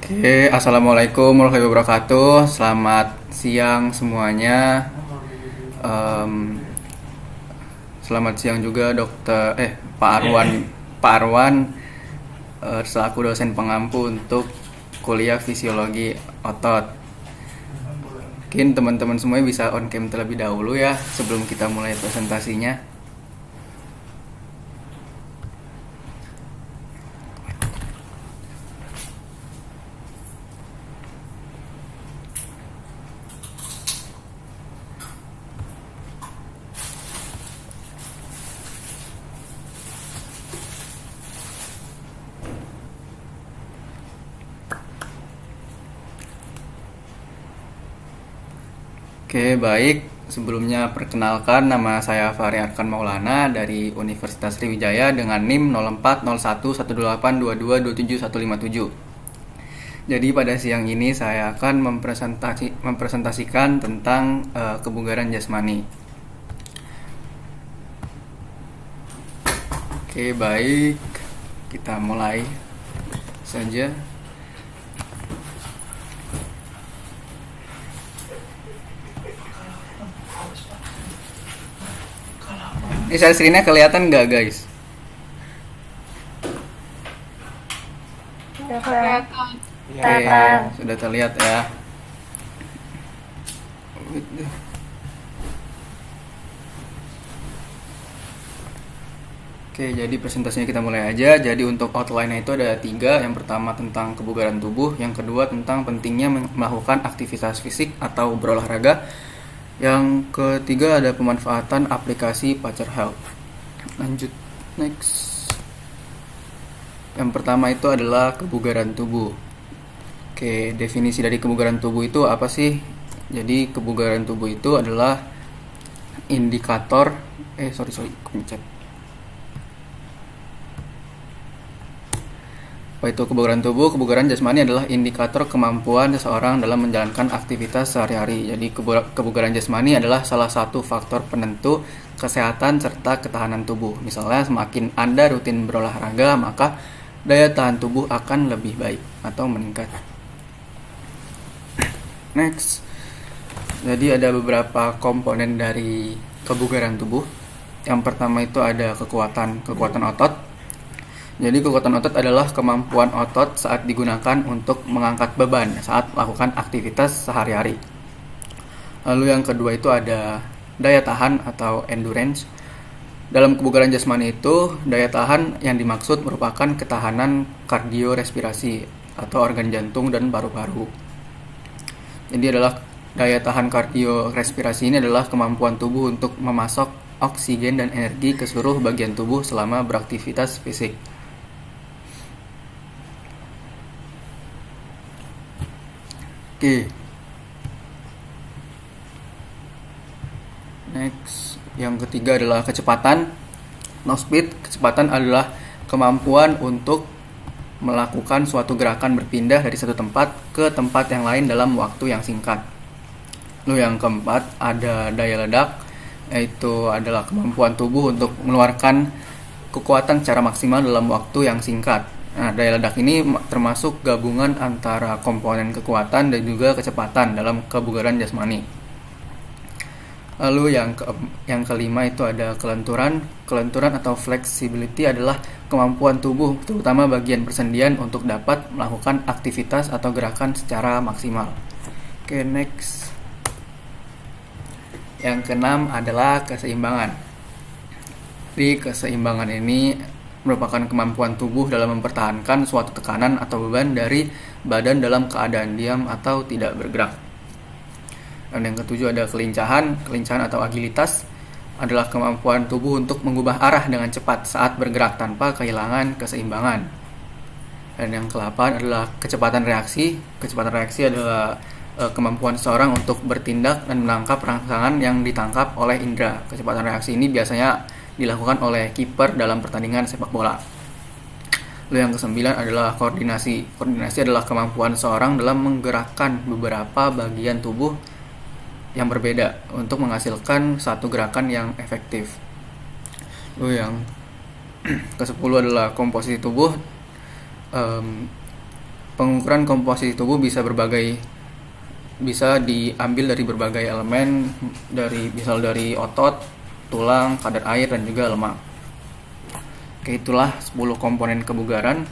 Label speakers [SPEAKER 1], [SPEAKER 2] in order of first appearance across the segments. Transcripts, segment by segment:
[SPEAKER 1] Oke, assalamualaikum warahmatullahi wabarakatuh. Selamat siang semuanya. Em, Selamat siang juga Pak Arwan. Pak Arwan selaku dosen pengampu untuk kuliah fisiologi otot. Mungkin teman-teman semuanya bisa on cam terlebih dahulu ya sebelum kita mulai presentasinya. Oke, baik. Sebelumnya perkenalkan, nama saya Fahri Arkan Maulana dari Universitas Sriwijaya dengan NIM 04011822275157. Jadi pada siang ini saya akan mempresentasikan tentang kebugaran jasmani. Oke, baik. Kita mulai saja. Ini share screen-nya kelihatan nggak, guys?
[SPEAKER 2] Kelihatan.
[SPEAKER 1] Oke, sudah terlihat ya. Oke, jadi presentasinya kita mulai aja. Jadi untuk outline-nya itu ada 3. Yang pertama tentang kebugaran tubuh, yang kedua tentang pentingnya melakukan aktivitas fisik atau berolahraga, yang ketiga ada pemanfaatan aplikasi Pacer Health. Lanjut, next. Yang pertama itu adalah kebugaran tubuh. Oke, definisi dari kebugaran tubuh itu apa sih? Jadi kebugaran tubuh itu adalah indikator pencet. Apa itu kebugaran tubuh? Kebugaran jasmani adalah indikator kemampuan seseorang dalam menjalankan aktivitas sehari-hari. Jadi kebugaran jasmani adalah salah satu faktor penentu kesehatan serta ketahanan tubuh. Misalnya semakin Anda rutin berolahraga, maka daya tahan tubuh akan lebih baik atau meningkat. Next. Jadi ada beberapa komponen dari kebugaran tubuh. Yang pertama itu ada kekuatan otot. Jadi kekuatan otot adalah kemampuan otot saat digunakan untuk mengangkat beban saat melakukan aktivitas sehari-hari. Lalu yang kedua itu ada daya tahan atau endurance. Dalam kebugaran jasmani itu, daya tahan yang dimaksud merupakan ketahanan kardiorespirasi atau organ jantung dan paru-paru. Jadi adalah daya tahan kardiorespirasi ini adalah kemampuan tubuh untuk memasok oksigen dan energi ke seluruh bagian tubuh selama beraktivitas fisik. Oke. Next, yang ketiga adalah kecepatan. No speed, kecepatan adalah kemampuan untuk melakukan suatu gerakan berpindah dari satu tempat ke tempat yang lain dalam waktu yang singkat. Lalu yang keempat ada daya ledak, yaitu adalah kemampuan tubuh untuk mengeluarkan kekuatan secara maksimal dalam waktu yang singkat. Nah, daya ledak ini termasuk gabungan antara komponen kekuatan dan juga kecepatan dalam kebugaran jasmani. Lalu yang kelima itu ada kelenturan. Kelenturan atau flexibility adalah kemampuan tubuh, terutama bagian persendian, untuk dapat melakukan aktivitas atau gerakan secara maksimal. Oke, next. Yang keenam adalah keseimbangan. Di keseimbangan ini merupakan kemampuan tubuh dalam mempertahankan suatu tekanan atau beban dari badan dalam keadaan diam atau tidak bergerak. Dan yang ketujuh ada kelincahan. Kelincahan atau agilitas adalah kemampuan tubuh untuk mengubah arah dengan cepat saat bergerak tanpa kehilangan keseimbangan. Dan yang ke-8 adalah kecepatan reaksi. Kecepatan reaksi adalah kemampuan seseorang untuk bertindak dan menangkap rangsangan yang ditangkap oleh indera. Kecepatan reaksi ini biasanya dilakukan oleh kiper dalam pertandingan sepak bola. Lalu yang ke-9 adalah koordinasi. Koordinasi adalah kemampuan seseorang dalam menggerakkan beberapa bagian tubuh yang berbeda untuk menghasilkan satu gerakan yang efektif. Lalu yang ke-10 adalah komposisi tubuh. Pengukuran komposisi tubuh bisa diambil dari berbagai elemen, misal dari otot, tulang, kadar air, dan juga lemak. Oke, itulah 10 komponen kebugaran.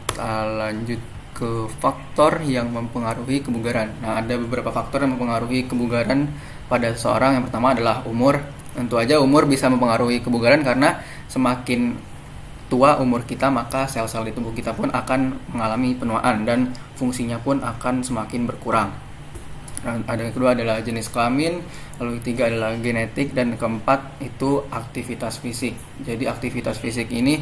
[SPEAKER 1] Kita lanjut ke faktor yang mempengaruhi kebugaran. Nah, ada beberapa faktor yang mempengaruhi kebugaran pada seseorang. Yang pertama adalah umur. Tentu aja umur bisa mempengaruhi kebugaran karena semakin tua umur kita, maka sel-sel di tubuh kita pun akan mengalami penuaan dan fungsinya pun akan semakin berkurang. Ada yang kedua adalah jenis kelamin, lalu ketiga adalah genetik, dan keempat itu aktivitas fisik. Jadi aktivitas fisik ini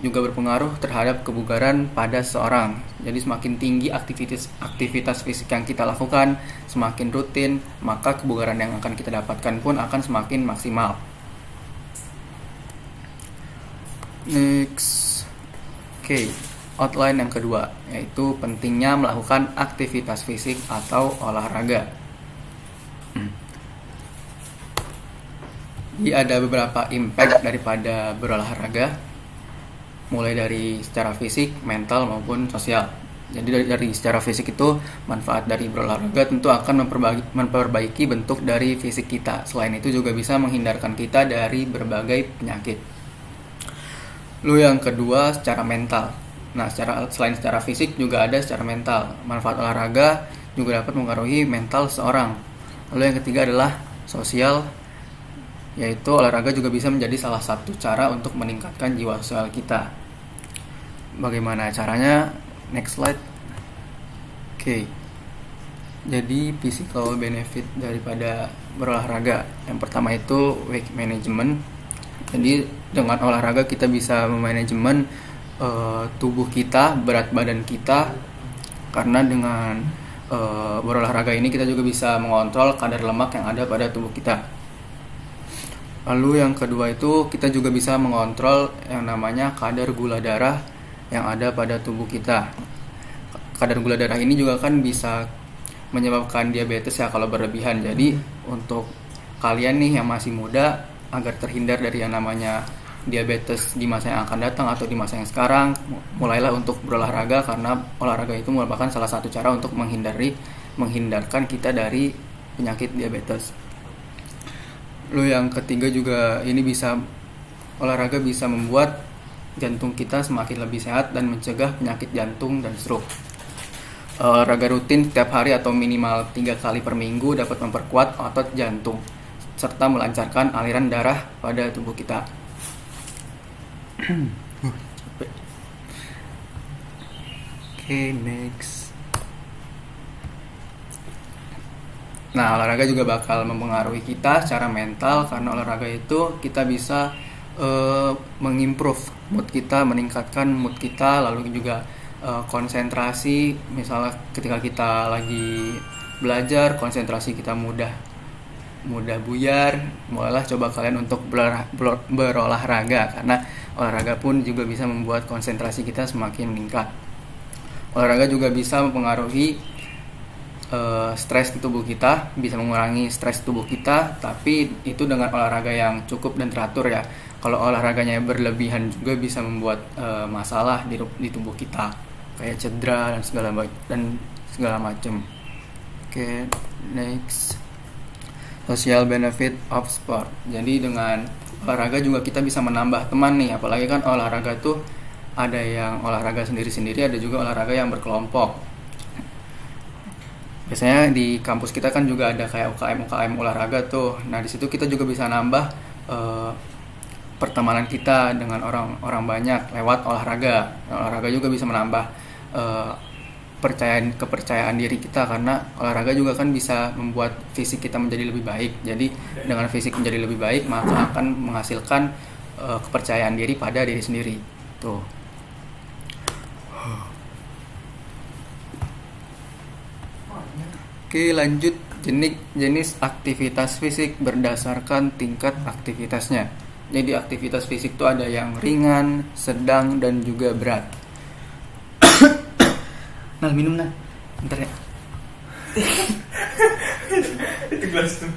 [SPEAKER 1] juga berpengaruh terhadap kebugaran pada seseorang. Jadi semakin tinggi aktivitas fisik yang kita lakukan, semakin rutin, maka kebugaran yang akan kita dapatkan pun akan semakin maksimal. Next. Oke, outline yang kedua yaitu pentingnya melakukan aktivitas fisik atau olahraga. Jadi ada beberapa impact daripada berolahraga, mulai dari secara fisik, mental maupun sosial. Jadi dari secara fisik itu, manfaat dari berolahraga tentu akan memperbaiki bentuk dari fisik kita. Selain itu juga bisa menghindarkan kita dari berbagai penyakit. Lalu yang kedua, secara mental. Nah, selain secara fisik juga ada secara mental. Manfaat olahraga juga dapat mempengaruhi mental seorang. Lalu yang ketiga adalah sosial, yaitu olahraga juga bisa menjadi salah satu cara untuk meningkatkan jiwa sosial kita. Bagaimana caranya? Next slide. Oke. Jadi physical benefit daripada berolahraga. Yang pertama itu weight management. Jadi dengan olahraga kita bisa memanajemen tubuh kita, berat badan kita, karena dengan berolahraga ini kita juga bisa mengontrol kadar lemak yang ada pada tubuh kita. Lalu yang kedua itu kita juga bisa mengontrol yang namanya kadar gula darah yang ada pada tubuh kita. Kadar gula darah ini juga kan bisa menyebabkan diabetes ya kalau berlebihan. Jadi untuk kalian nih yang masih muda, agar terhindar dari yang namanya diabetes di masa yang akan datang atau di masa yang sekarang, mulailah untuk berolahraga, karena olahraga itu merupakan salah satu cara untuk menghindarkan kita dari penyakit diabetes. Lalu yang ketiga juga olahraga bisa membuat jantung kita semakin lebih sehat dan mencegah penyakit jantung dan stroke. Olahraga rutin setiap hari atau minimal 3 kali per minggu dapat memperkuat otot jantung serta melancarkan aliran darah pada tubuh kita. Oke, next. Nah, olahraga juga bakal mempengaruhi kita secara mental, karena olahraga itu kita bisa mengimprove mood kita, meningkatkan mood kita, lalu juga konsentrasi. Misalnya ketika kita lagi belajar, konsentrasi kita mudah buyar, mulailah coba kalian untuk berolahraga, karena olahraga pun juga bisa membuat konsentrasi kita semakin meningkat. Olahraga juga bisa mempengaruhi stres di tubuh kita, bisa mengurangi stres tubuh kita, tapi itu dengan olahraga yang cukup dan teratur ya. Kalau olahraganya berlebihan juga bisa membuat masalah di tubuh kita, kayak cedera dan segala macam. Oke, next. Social benefit of sport. Jadi dengan olahraga juga kita bisa menambah teman nih, apalagi kan olahraga tuh ada yang olahraga sendiri-sendiri, ada juga olahraga yang berkelompok. Biasanya di kampus kita kan juga ada kayak UKM olahraga tuh. Nah, di situ kita juga bisa nambah pertemanan kita dengan orang banyak lewat olahraga. Nah, olahraga juga bisa menambah kepercayaan diri kita, karena olahraga juga kan bisa membuat fisik kita menjadi lebih baik. Jadi dengan fisik menjadi lebih baik, maka akan menghasilkan kepercayaan diri pada diri sendiri. Tuh. Oke, lanjut. Jenis aktivitas fisik berdasarkan tingkat aktivitasnya. Jadi aktivitas fisik itu ada yang ringan, sedang, dan juga berat. Nah, minum nah. Bentar ya.
[SPEAKER 2] Itu gelas tuh.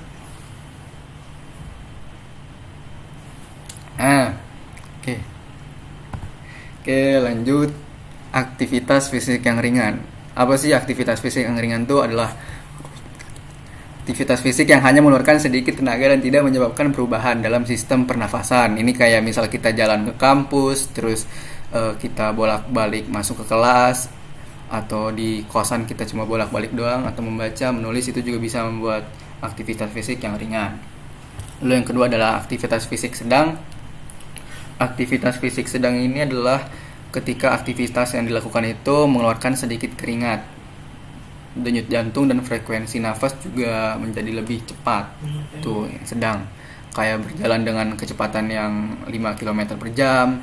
[SPEAKER 1] Oke, lanjut. aktivitas fisik yang ringan. Apa sih aktivitas fisik yang ringan itu adalah aktivitas fisik yang hanya mengeluarkan sedikit tenaga dan tidak menyebabkan perubahan dalam sistem pernafasan. Ini kayak misal kita jalan ke kampus, terus kita bolak-balik masuk ke kelas, atau di kosan kita cuma bolak-balik doang, atau membaca, menulis, itu juga bisa membuat aktivitas fisik yang ringan. Lalu yang kedua adalah aktivitas fisik sedang. Aktivitas fisik sedang ini adalah ketika aktivitas yang dilakukan itu mengeluarkan sedikit keringat. Denyut jantung dan frekuensi nafas juga menjadi lebih cepat. Tuh, yang sedang. Kayak berjalan dengan kecepatan yang 5 km per jam.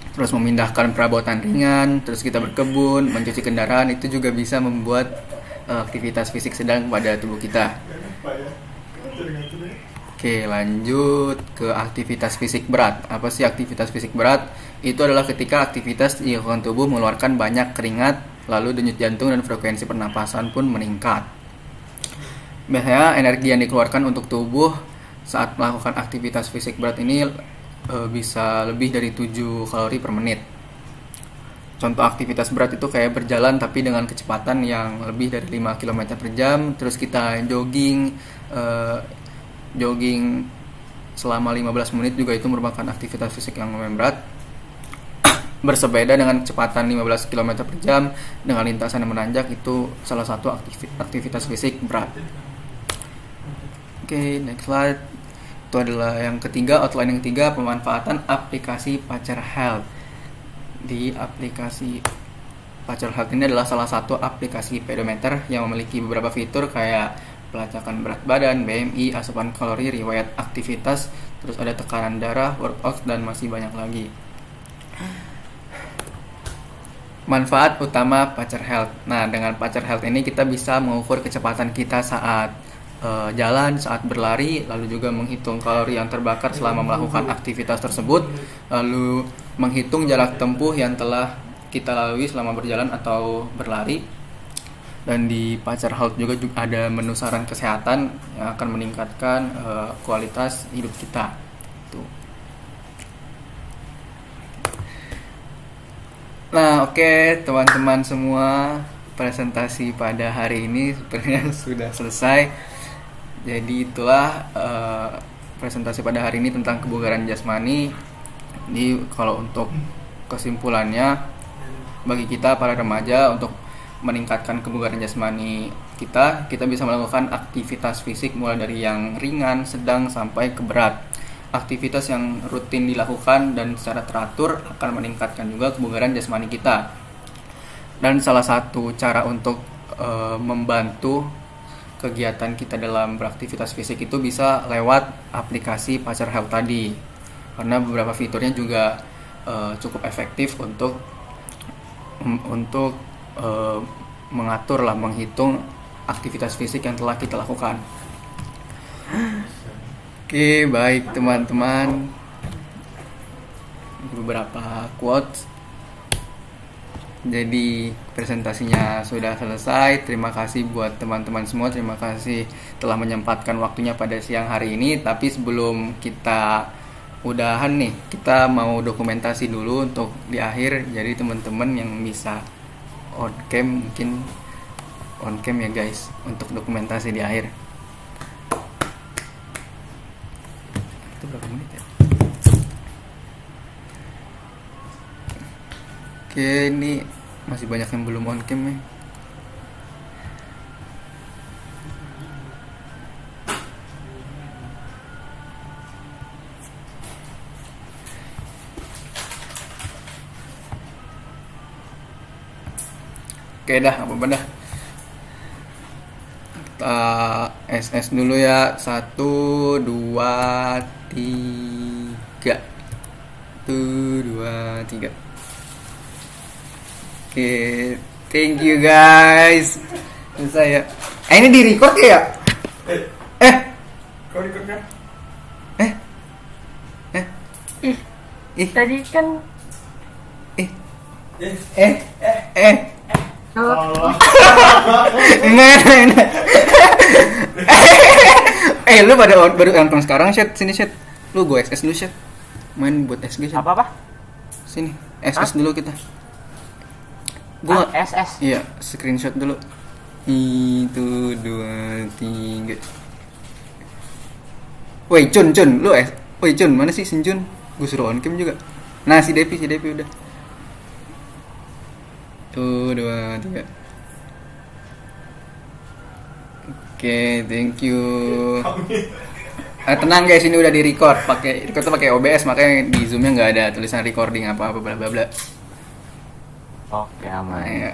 [SPEAKER 1] Terus memindahkan perabotan ringan, terus kita berkebun, mencuci kendaraan, itu juga bisa membuat aktivitas fisik sedang pada tubuh kita. Oke, lanjut ke aktivitas fisik berat. Apa sih aktivitas fisik berat? Itu adalah ketika aktivitas di lingkungan tubuh mengeluarkan banyak keringat, lalu denyut jantung dan frekuensi pernapasan pun meningkat. Biasanya energi yang dikeluarkan untuk tubuh saat melakukan aktivitas fisik berat ini bisa lebih dari 7 kalori per menit. Contoh aktivitas berat itu kayak berjalan tapi dengan kecepatan yang lebih dari 5 km per jam, terus kita jogging selama 15 menit juga itu merupakan aktivitas fisik yang lumayan berat. Bersepeda dengan kecepatan 15 km per jam dengan lintasan yang menanjak itu salah satu aktivitas fisik berat. Oke, next slide. Itu adalah yang ketiga, outline yang ketiga, pemanfaatan aplikasi Pacer Health. Di aplikasi Pacer Health ini adalah salah satu aplikasi pedometer yang memiliki beberapa fitur kayak pelacakan berat badan, BMI, asupan kalori, riwayat aktivitas, terus ada tekanan darah, workout, dan masih banyak lagi. Manfaat utama Pacer Health. Nah, dengan Pacer Health ini kita bisa mengukur kecepatan kita saat jalan, saat berlari, lalu juga menghitung kalori yang terbakar selama melakukan aktivitas tersebut, lalu menghitung jarak tempuh yang telah kita lalui selama berjalan atau berlari. Dan di Pacer Health juga ada menu saran kesehatan yang akan meningkatkan kualitas hidup kita. Tuh. Nah, oke, teman-teman semua, presentasi pada hari ini sebenarnya sudah selesai. Jadi itulah presentasi pada hari ini tentang kebugaran jasmani. Jadi kalau untuk kesimpulannya, bagi kita para remaja untuk meningkatkan kebugaran jasmani kita bisa melakukan aktivitas fisik mulai dari yang ringan, sedang, sampai ke berat. Aktivitas yang rutin dilakukan dan secara teratur akan meningkatkan juga kebugaran jasmani kita. Dan salah satu cara untuk membantu kegiatan kita dalam beraktivitas fisik itu bisa lewat aplikasi Pacer Health tadi, karena beberapa fiturnya juga cukup efektif untuk mengatur lah, menghitung aktivitas fisik yang telah kita lakukan. Oke, baik teman-teman, beberapa quotes. Jadi presentasinya sudah selesai. Terima kasih buat teman-teman semua. Terima kasih telah menyempatkan waktunya pada siang hari ini. Tapi sebelum kita udahan nih, kita mau dokumentasi dulu untuk di akhir. Jadi teman-teman yang bisa on cam, mungkin on cam ya guys, untuk dokumentasi di akhir. Itu berapa menit ya? Oke, ini masih banyak yang belum on cam ya. Oke dah, apa-apa dah. Kita SS dulu ya. 1, 2, 3. 1, 2, 3. Oke, thank you guys. Selesai ya. Ini di record ya?
[SPEAKER 2] Kau record kan?
[SPEAKER 3] Tadi kan
[SPEAKER 2] Allah.
[SPEAKER 1] Enggak. Lu baru nonton sekarang, Shet. Sini, Shet. Lu gue SS dulu, Shet. Main buat SG, Shet.
[SPEAKER 3] apa?
[SPEAKER 1] Sini, SS dulu kita. Gua
[SPEAKER 3] SS.
[SPEAKER 1] iya, screenshot dulu. Itu 2 3. Woi, Cun, lu woi, Cun, mana sih Sinjun? Gue suruh on cam juga. Nah, si Depi udah. Tuh, 2 3. Oke, thank you. Tenang guys, ini udah di record. Record tuh pakai OBS, makanya di Zoom-nya nggak ada tulisan recording apa-apa bla bla bla.
[SPEAKER 3] Oke, aman.
[SPEAKER 1] Nah, ya.